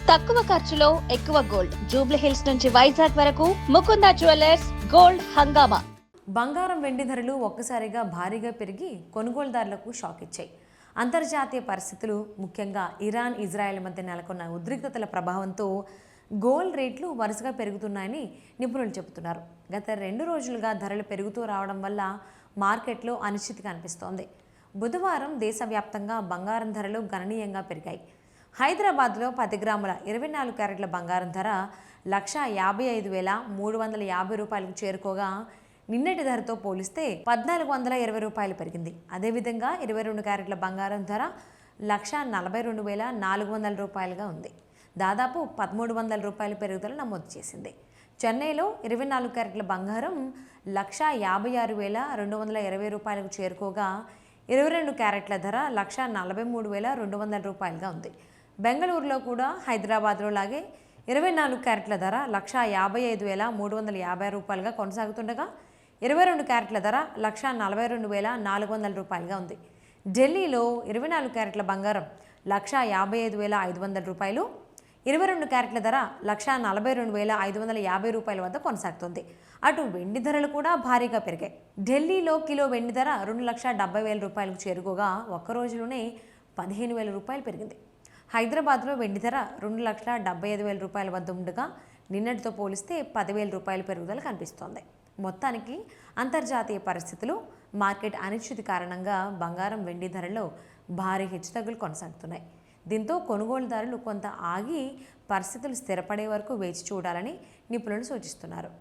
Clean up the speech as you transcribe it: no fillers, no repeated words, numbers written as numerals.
తక్కువ ఖర్చులో ఎక్కువ గోల్డ్. జూబ్లీ హిల్స్ నుంచి వైజాగ్ వరకు ముకుంద జ్యువెలర్స్ గోల్డ్ హంగామా. బంగారం వెండి ధరలు ఒక్కసారిగా భారీగా పెరిగి కొనుగోలుదారులకు షాక్ ఇచ్చాయి. అంతర్జాతీయ పరిస్థితులు, ముఖ్యంగా ఇరాన్, ఇజ్రాయెల్ మధ్య నెలకొన్న ఉద్రిక్తతల ప్రభావంతో గోల్డ్ రేట్లు వరుసగా పెరుగుతున్నాయని నిపుణులు చెబుతున్నారు. గత 2 రోజులుగా ధరలు పెరుగుతూ రావడం వల్ల మార్కెట్లో అనిశ్చితి కనిపిస్తోంది. బుధవారం దేశవ్యాప్తంగా బంగారం ధరలు గణనీయంగా పెరిగాయి. హైదరాబాద్లో 10 గ్రాముల 24 క్యారెట్ల బంగారం ధర 1,55,350 రూపాయలకు చేరుకోగా నిన్నటి ధరతో పోలిస్తే 1,420 రూపాయలు పెరిగింది. అదేవిధంగా 22 క్యారెట్ల బంగారం ధర 1,42,400 రూపాయలుగా ఉంది. దాదాపు 1,300 రూపాయల పెరుగుదల నమోదు చేసింది. చెన్నైలో 24 క్యారెట్ల బంగారం 1,56,220 రూపాయలకు చేరుకోగా 22 క్యారెట్ల ధర 1,43,200 రూపాయలుగా ఉంది. బెంగళూరులో కూడా హైదరాబాద్లో లాగే 24 క్యారెట్ల ధర 1,55,350 రూపాయలుగా కొనసాగుతుండగా 22 క్యారెట్ల ధర 1,42,400 రూపాయలుగా ఉంది. ఢిల్లీలో 24 క్యారెట్ల బంగారం 1,55,500 రూపాయలు, 22 క్యారెట్ల ధర 1,42,550 రూపాయల వద్ద కొనసాగుతుంది. అటు వెండి ధరలు కూడా భారీగా పెరిగాయి. ఢిల్లీలో కిలో వెండి ధర 2,70,000 రూపాయలకు చేరుకోగా ఒక్క రోజులోనే 15,000 రూపాయలు పెరిగింది. హైదరాబాద్లో వెండి ధర 2,75,000 రూపాయల వద్ద ఉండగా నిన్నటితో పోలిస్తే 10,000 రూపాయల పెరుగుదల కనిపిస్తోంది. మొత్తానికి అంతర్జాతీయ పరిస్థితులు, మార్కెట్ అనిశ్చితి కారణంగా బంగారం, వెండి ధరల్లో భారీ హెచ్చుతగ్గులు కొనసాగుతున్నాయి. దీంతో కొనుగోలుదారులు కొంత ఆగి పరిస్థితులు స్థిరపడే వరకు వేచి చూడాలని నిపుణులు సూచిస్తున్నారు.